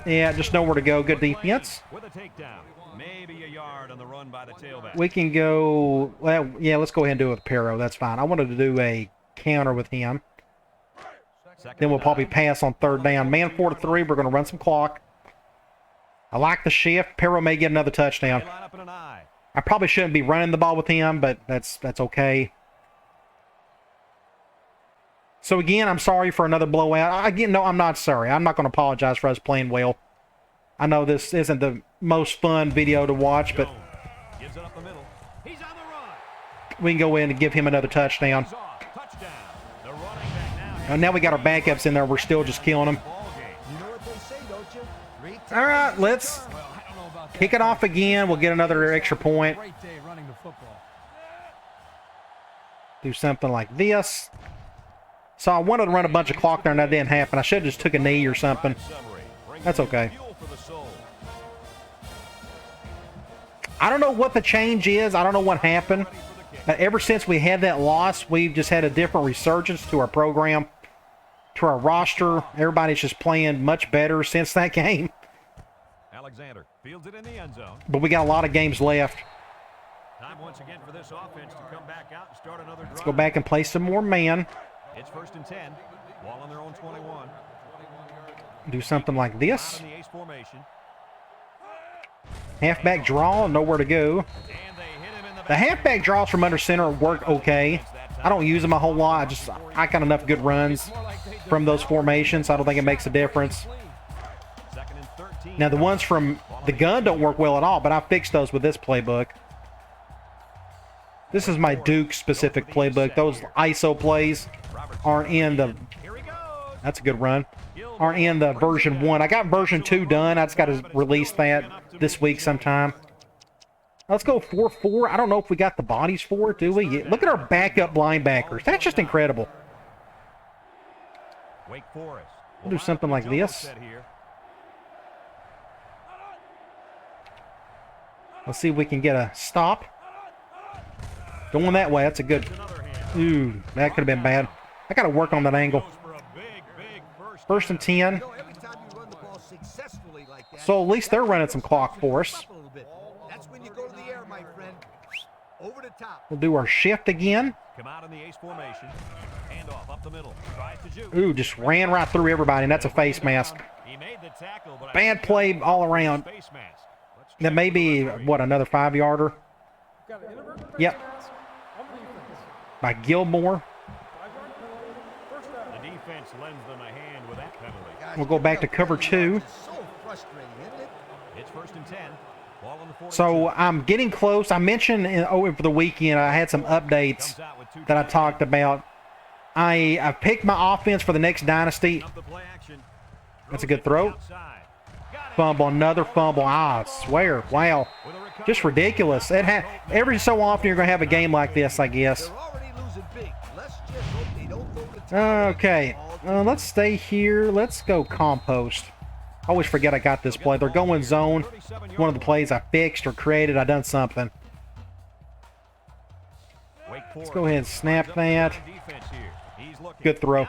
Yeah, just know where to go. Good defense. We can go... Well, yeah, let's go ahead and do it with Pero. That's fine. I wanted to do a counter with him. Then we'll probably pass on third down. Man 4-3. We're going to run some clock. I like the shift. Pero may get another touchdown. I probably shouldn't be running the ball with him, but that's okay. So again, I'm sorry for another blowout. Again, no, I'm not sorry. I'm not going to apologize for us playing well. I know this isn't the most fun video to watch, but we can go in and give him another touchdown. Now we got our backups in there. We're still just killing them. All right, let's kick it off again. We'll get another extra point. Do something like this. So I wanted to run a bunch of clock there, and that didn't happen. I should have just took a knee or something. That's okay. I don't know what the change is. I don't know what happened. Ever since we had that loss, we've just had a different resurgence to our program, to our roster. Everybody's just playing much better since that game. Alexander fields it in the end zone. But we got a lot of games left. Time once again for this offense to come back out and start another drive. Let's go back and play some more man. It's 1st and 10. Ball on their own 21. Do something like this. Halfback draw, nowhere to go. The halfback draws from under center work okay. I don't use them a whole lot. I got enough good runs from those formations. I don't think it makes a difference. Now the ones from the gun don't work well at all, but I fixed those with this playbook. This is my Duke specific playbook. Those ISO plays aren't in the... That's a good run. Aren't in the version 1. I got version 2 done. I just got to release that this week sometime. Let's go 4-4. I don't know if we got the bodies for it, do we? Look at our backup linebackers. That's just incredible. We'll do something like this. Let's see if we can get a stop. Going that way. That's a good... Ooh, that could have been bad. I got to work on that angle. First and 10. Every time you run the ball successfully like that, So at least they're running some clock for us. that's when you go to the air, my friend. Over the top. We'll do our shift again. Come out in the ace formation. Handoff up the middle. Tries to juke. Ooh, just ran right through everybody, and that's a face mask. He made the tackle, but Bad play all around. face mask. Let's That may be, what, another 5-yarder? Yep. By Gilmore. The defense lends them a hand with that penalty. We'll go back to cover 2. So frustrating, isn't it? It's first and 10. Ball on the 42. So I'm getting close. I mentioned over the weekend I had some updates Comes out with 2 that I talked about. I picked my offense for the next Dynasty. Up the play action. That's a good throw. Outside. Got it. Fumble, another fumble. I swear. Wow. With a recovery. Just ridiculous. Every so often you're going to have a game like this, I guess. They're already losing big. Let's just hope they don't throw the towel in. Okay. Let's stay here. Let's go compost. I always forget I got this play. They're going zone. One of the plays I fixed or created. I done something. Let's go ahead and snap that. Good throw.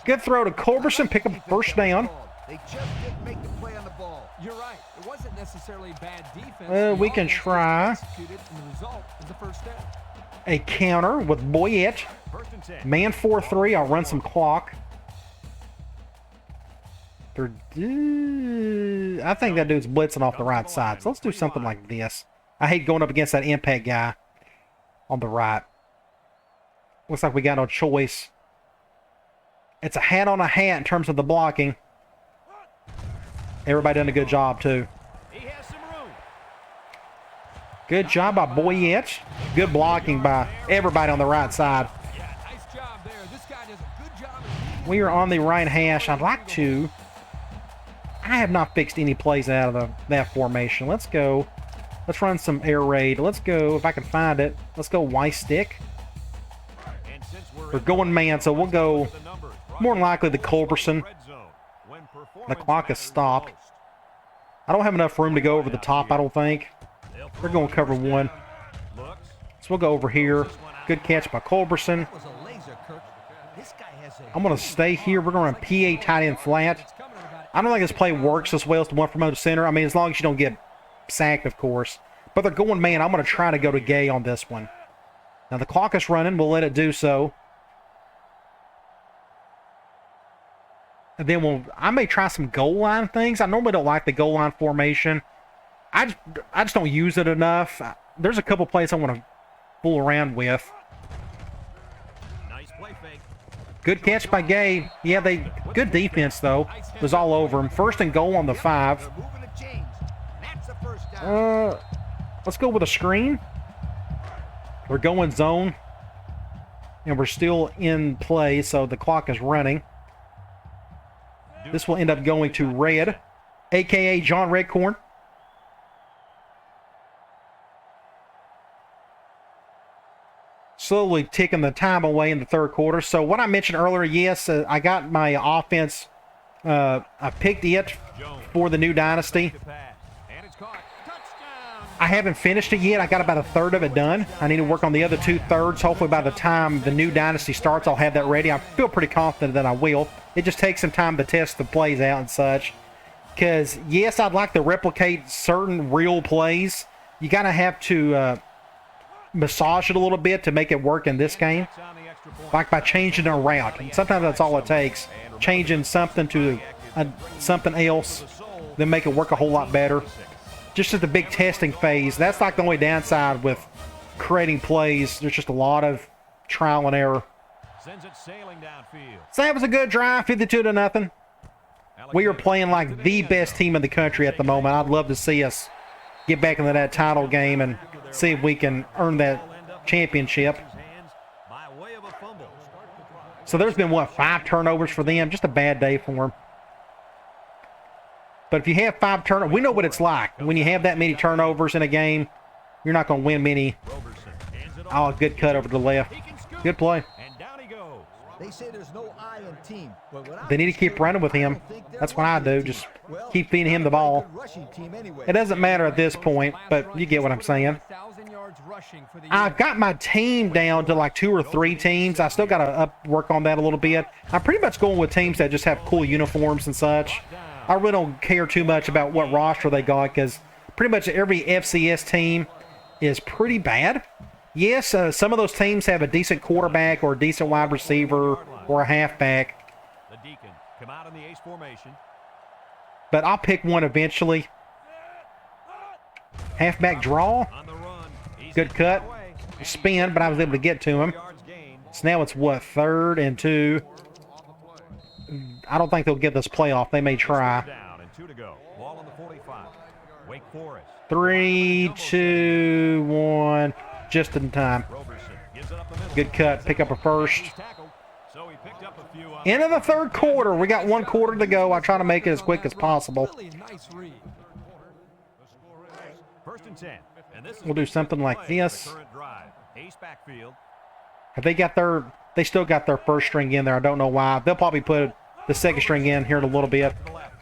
Good throw to Culberson. Pick up first down. They just didn't make the play on the ball. You're right. It wasn't necessarily bad defense. We can try Executed, and the result is the first down. a counter with Boyette. Man 4-3. I'll run some clock. I think that dude's blitzing off the right side. So let's do something like this. I hate going up against that impact guy on the right. Looks like we got no choice. It's a hat on a hat in terms of the blocking. Everybody done a good job, too. He has some room. Good job by Boyette. Good blocking by everybody on the right side. Yeah, nice job there. This guy does a good job. We are on the right hash. I'd like to... I have not fixed any plays out of that formation. Let's go. Let's run some air raid. Let's go, if I can find it. Let's go Y stick. We're going man, so we'll go more than likely the Culberson. The clock is stopped. I don't have enough room to go over the top, I don't think. We're going to cover 1. So we'll go over here. Good catch by Culberson. That was a laser, Kirk. This guy has a I'm going to stay here. We're going to run PA tight end flat. I don't think this play works as well as the one from under center. I mean, as long as you don't get sacked, of course. But they're going man. I'm going to try to go to Gay on this one. Now, the clock is running. We'll let it do so. And then I may try some goal line things. I normally don't like the goal line formation. I just don't use it enough. There's a couple plays I want to fool around with. Nice play fake. Good catch by Gay. Yeah, good defense, though. It was all over him. First and goal on the 5. They're moving the chains. That's the first down. Let's go with a screen. We're going zone. And we're still in play, so the clock is running. This will end up going to Red, a.k.a. John Redcorn. Slowly ticking the time away in the third quarter. So what I mentioned earlier, yes, I got my offense. I picked it for the new Dynasty. I haven't finished it yet. I got about a third of it done. I need to work on the other 2/3. Hopefully by the time the new Dynasty starts, I'll have that ready. I feel pretty confident that I will. It just takes some time to test the plays out and such. Because, yes, I'd like to replicate certain real plays. You got to have to massage it a little bit to make it work in this game. Like by changing a route. And sometimes that's all it takes. Changing something to something else, then make it work a whole lot better. Just at the big testing phase, that's like the only downside with creating plays. There's just a lot of trial and error. Sends it sailing downfield. So that was a good drive, 52-0. We are playing like the best team in the country at the moment. I'd love to see us get back into that title game and see if we can earn that championship. So there's been, 5 turnovers for them? Just a bad day for them. But if you have 5 turnovers, we know what it's like. When you have that many turnovers in a game, you're not going to win many. Oh, good cut over to the left. Good play. And down he goes. They say there's no I in team. But without They need to keep running with him. That's what I do. Just keep feeding him the ball. It doesn't matter at this point, but you get what I'm saying. 1,000 yards rushing for the I've got my team down to like 2 or 3 teams. I still got to work on that a little bit. I'm pretty much going with teams that just have cool uniforms and such. I really don't care too much about what roster they got because pretty much every FCS team is pretty bad. Yes, some of those teams have a decent quarterback or a decent wide receiver or a halfback. The Deacon come out in the ace formation. But I'll pick one eventually. Halfback draw. On the run. Good cut. Spin, but I was able to get to him. So now it's what, 3rd and 2. I don't think they'll get this playoff. They may try. Down and 2 to go. Ball on the 45. Wake Forest. 3, 2, 1. Just in time. Roberson gives it up the middle. Good cut. Pick up a first. He's tackled. So he picked up a few on End of the 3rd quarter. We got 1 quarter to go. I try to make it as quick as possible. Really nice read. 1st and 10. And this is We'll do something like this. the current drive. Ace backfield. Have they got their... They still got their 1st string in there. I don't know why. They'll probably put the 2nd string in here in a little bit. To the left.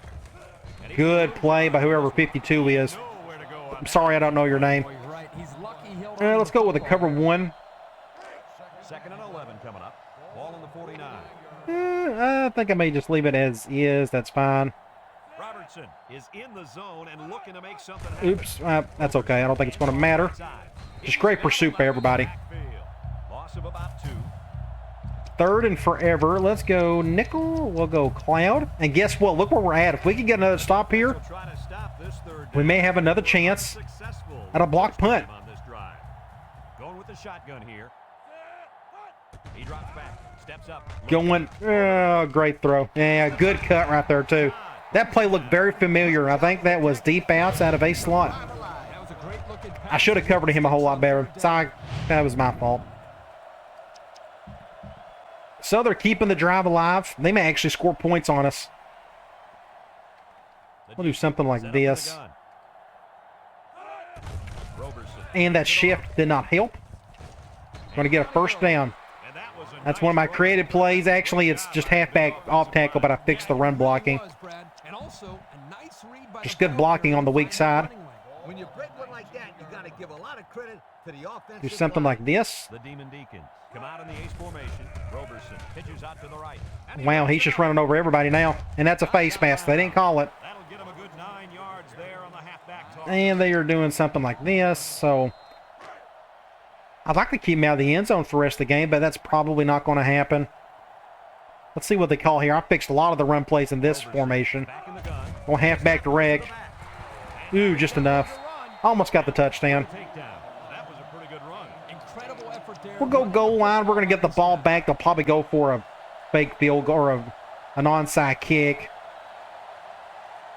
Good play by whoever 52 is. Nowhere to go. I'm sorry I don't know your name. Oh, you're right. He's lucky he held on Let's go with a cover 1. 2nd and 11 coming up. Ball on the 49. I think I may just leave it as is. That's fine. Robertson is in the zone and looking to make something happen. Oops. That's okay. I don't think it's going to matter. Just great pursuit by everybody. Loss of about 2. 3rd and forever. Let's go nickel. We'll go cloud. And guess what? Look where we're at. If we can get another stop here, We'll try to stop this 3rd we may have another chance successful at a block punt. on this drive. Going with the shotgun here. He drops back, steps up. Going. Oh, great throw. Yeah, good cut right there, too. That play looked very familiar. I think that was deep outs out of a slot. That was a great looking pass. I should have covered him a whole lot better. Sorry, that was my fault. So they're keeping the drive alive. They may actually score points on us. We'll do something like this. And that shift did not help. Going to get a 1st down. That's one of my creative plays. Actually, it's just halfback off tackle, but I fixed the run blocking. And also a nice read by Just the good blocking on the weak side. When you break one like that, you got to give a lot of credit to the offensive Do something like this. The Demon Deacons come out in the ace formation. Roberson pitches out to the right. Wow, he's just running over everybody now. And that's a face mask. They didn't call it. That'll get him a good 9 yards there on the halfback toss. And they are doing something like this. So I'd like to keep him out of the end zone for the rest of the game, but that's probably not going to happen. Let's see what they call here. I fixed a lot of the run plays in this formation. Back in the gun. Going halfback to reg. Ooh, just enough. Almost got the touchdown. Takedown. That was a pretty good run. Incredible effort there. We'll go goal line. We're going to get the ball back. They'll probably go for a fake field goal or an onside kick.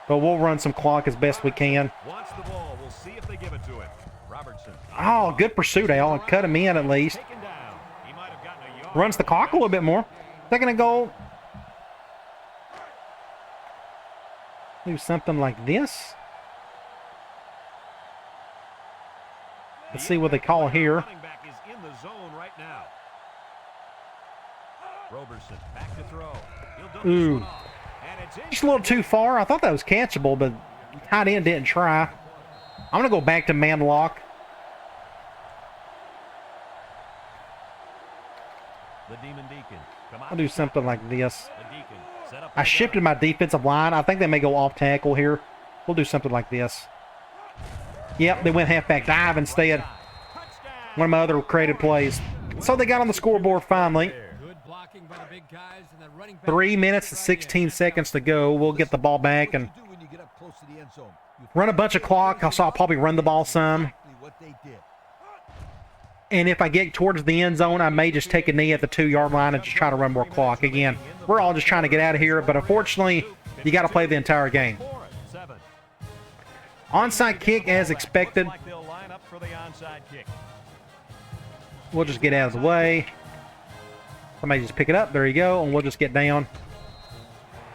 But we'll run some clock as best we can. Wants the ball. We'll see if they give it to him. Robertson. Oh, good pursuit, Al. Cut him in at least. Taken down. He might have gotten a yard. Runs the clock a little bit more. 2nd and goal. Do something like this. Let's see what they call here. Running back is in the zone right now. Roberson back to throw. He'll dump this Ooh. one off. And it's in. Just a little too far. I thought that was catchable, but tight end didn't try. I'm going to go back to man lock. The Demon Deacon. Come out. I'll do something like this. The Deacon set up I the shifted my defensive line. I think they may go off tackle here. We'll do something like this. Yep, they went halfback dive instead. One of my other creative plays. So they got on the scoreboard finally. Good blocking by the big guys and that running back. 3 minutes and 16 seconds to go. We'll get the ball back and What you do when you get up close to the end zone. You run a bunch of clock. I'll probably run the ball some. exactly what they did. And if I get towards the end zone, I may just take a knee at the 2-yard line and just try to run more clock. Again, we're all just trying to get out of here, but unfortunately, you got to play the entire game. 7. Onside kick as expected. Like they'll line up for the onside kick. We'll just get out of the way. Somebody just pick it up. There you go. And we'll just get down.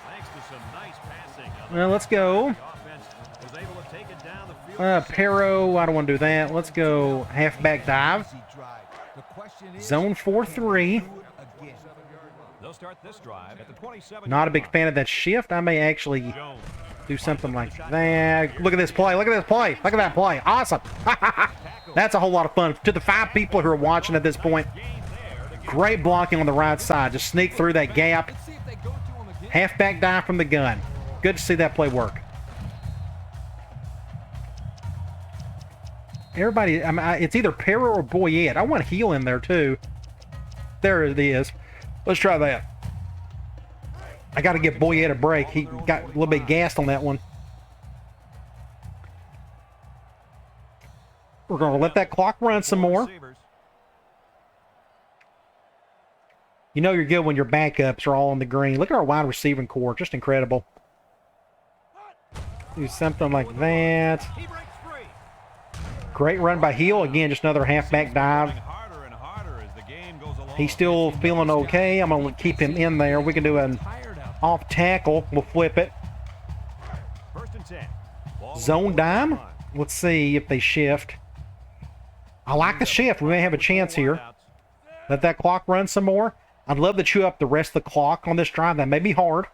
Thanks to some nice passing. Well, let's go. The offense was able to take it down the field. Pero, I don't want to do that. Let's go halfback dive. Easy drive. The question is, Zone 4-3. do it again. They'll start this drive at the 27. Not a big fan of that shift. I may actually Jones. do something like that. Look at this play. Look at this play. Look at that play. Awesome. That's a whole lot of fun. To the 5 people who are watching at this point, great blocking on the right side. Just sneak through that gap. Let's see if they go to him again. Halfback dive from the gun. Good to see that play work. Everybody, I mean, it's either Perro or Boyette. I want Heel in there too. There it is. Let's try that. I got to give Boyette a break. He got a little bit gassed on that one. We're going to let that clock run some more. You know you're good when your backups are all on the green. Look at our wide receiving core. Just incredible. Do something like that. He breaks free. Great run by Heel. Again, just another halfback dive. Harder and harder as the game goes along. He's still feeling okay. I'm going to keep him in there. We can do an Tired out. off tackle. We'll flip it. 1st and 10. Ball Zone dime. 41. Let's see if they shift. I like the shift. We may have a chance here. Let that clock run some more. I'd love to chew up the rest of the clock on this drive. That may be hard.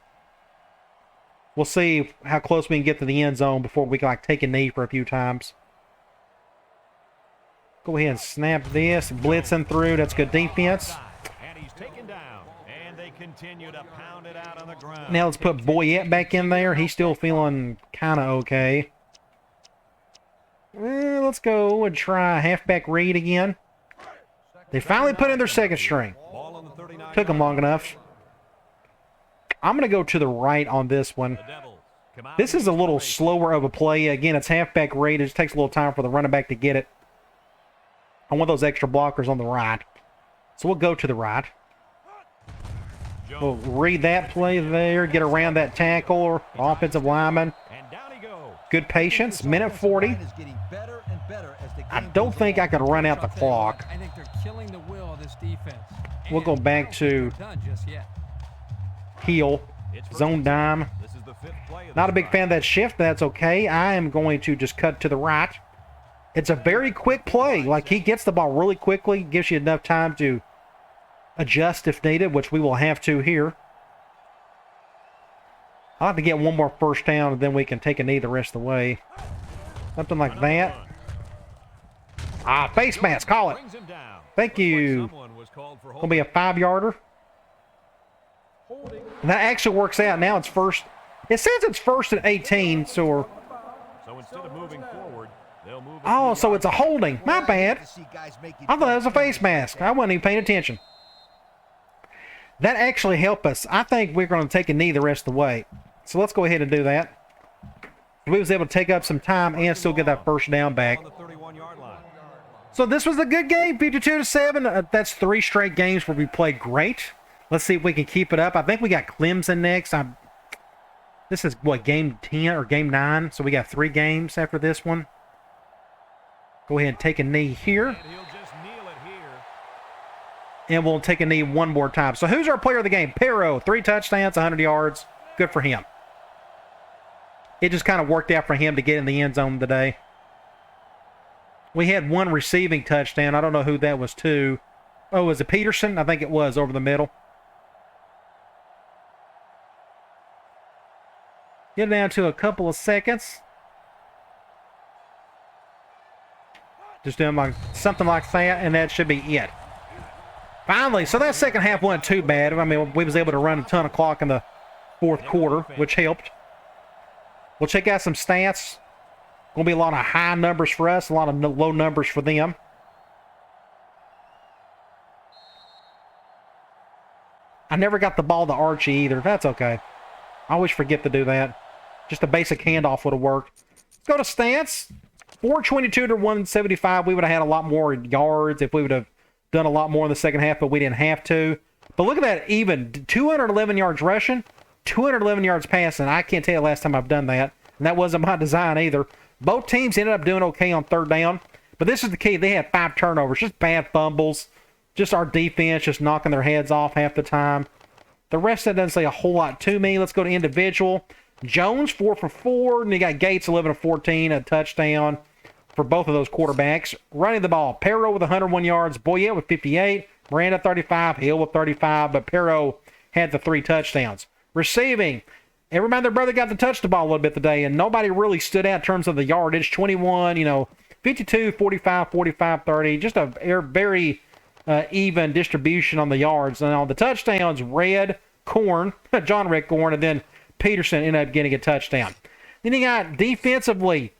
We'll see how close we can get to the end zone before we can like take a knee for a few times. Go ahead and snap this. Blitzing through. That's good defense. And he's taken down. And they continue to pound it out on the ground. Now let's put Boyette back in there. He's still feeling kind of okay. Let's go and try halfback read again. They finally put in their second string. Ball on the 39. Took them long enough. I'm going to go to the right on this one. The Devils come out This is a little slower of a play. Again, it's halfback read. It just takes a little time for the running back to get it. I want those extra blockers on the right. So we'll go to the right. We'll read that play there. Get around that tackle or offensive lineman. And down he goes. Good patience. Minute 40. Is getting better and better as the I game don't goes think I along. could run out the clock. I think they're killing the will of this defense. We'll go back to Done just yet. Heel. It's Zone dime. This is the 5th play of Not the a big drive. fan of that shift, but that's okay. I am going to just cut to the right. It's a very quick play. Like, he gets the ball really quickly, gives you enough time to adjust if needed, which we will have to here. I'll have to get one more first down, and then we can take a knee the rest of the way. Something like that. Ah, face mask, call it. Brings him down. Thank Looks like you. someone was called for Gonna be a 5-yarder. And that actually works out. Now it's first. It says it's 1st and 18, so. So instead of moving forward, they'll move. Oh, so it's a holding. My bad. To see guys make it I thought that was a face mask. I wasn't even paying attention. That actually helped us. I think we're going to take a knee the rest of the way. So let's go ahead and do that. We was able to take up some time and still get that first down back. on the 31-yard line. So this was a good game, 52-7. That's 3 straight games where we played great. Let's see if we can keep it up. I think we got Clemson next. This is, what, game 10 or game 9? So we got 3 games after this one. Go ahead and take a knee here. And he'll just kneel it here. And we'll take a knee one more time. So who's our player of the game? Perro, 3 touchdowns, 100 yards. Good for him. It just kind of worked out for him to get in the end zone today. We had 1 receiving touchdown. I don't know who that was to. Oh, was it Peterson? I think it was over the middle. Get down to a couple of seconds. Just doing like something like that, and that should be it. Finally, so that second half wasn't too bad. I mean, we was able to run a ton of clock in the 4th quarter, which helped. We'll check out some stats. Going to be a lot of high numbers for us, a lot of low numbers for them. I never got the ball to Archie either. That's okay. I always forget to do that. Just a basic handoff would have worked. Let's go to stats. 422 to 175. We would have had a lot more yards if we would have done a lot more in the second half, but we didn't have to. But look at that, even 211 yards rushing, 211 yards passing. I can't tell you the last time I've done that, and that wasn't my design either. Both teams ended up doing okay on 3rd down, but this is the key. They had 5 turnovers, just bad fumbles, just our defense just knocking their heads off half the time. The rest of that doesn't say a whole lot to me. Let's go to individual. Jones, 4 for 4, and you got Gates, 11 of 14, a touchdown for both of those quarterbacks. Running the ball, Perro with 101 yards, Boyette with 58, Miranda 35, Hill with 35, but Perro had the 3 touchdowns. Receiving, everybody and their brother got to touch the ball a little bit today, and nobody really stood out in terms of the yardage. 21, 52, 45, 45, 30. Just a very even distribution on the yards. And on the touchdowns, John Red Corn, and then Peterson ended up getting a touchdown. Then you got defensively,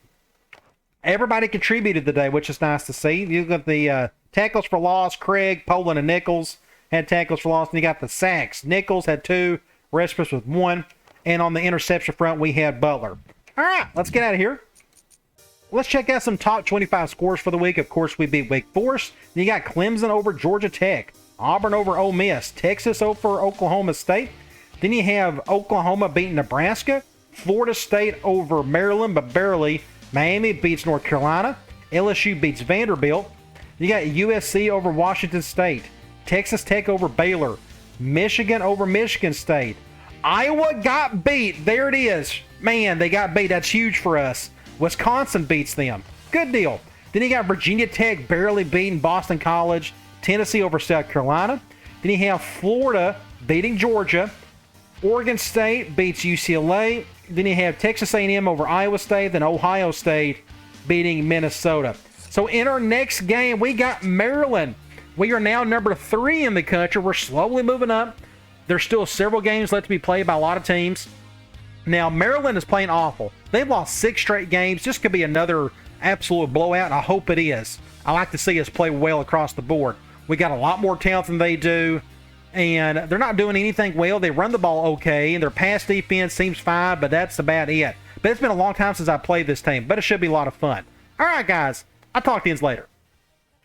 everybody contributed today, which is nice to see. You got the tackles for loss, Craig, Poland, and Nichols had tackles for loss. And you got the sacks. Nichols had 2, Respis with 1. And on the interception front, we had Butler. All right, let's get out of here. Let's check out some top 25 scores for the week. Of course, we beat Wake Forest. Then you got Clemson over Georgia Tech, Auburn over Ole Miss, Texas over Oklahoma State. Then you have Oklahoma beating Nebraska, Florida State over Maryland, but barely. Miami beats North Carolina, LSU beats Vanderbilt. You got USC over Washington State, Texas Tech over Baylor, Michigan over Michigan State. Iowa got beat. There it is. Man, they got beat. That's huge for us. Wisconsin beats them. Good deal. Then you got Virginia Tech barely beating Boston College, Tennessee over South Carolina. Then you have Florida beating Georgia. Oregon State beats UCLA. Then you have Texas A&M over Iowa State. Then Ohio State beating Minnesota. So in our next game, we got Maryland. We are now number 3 in the country. We're slowly moving up. There's still several games left to be played by a lot of teams. Now, Maryland is playing awful. They've lost 6 straight games. This could be another absolute blowout, and I hope it is. I like to see us play well across the board. We got a lot more talent than they do, and they're not doing anything well. They run the ball okay, and their pass defense seems fine, but that's about it. But it's been a long time since I played this team, but it should be a lot of fun. All right, guys. I'll talk to you later.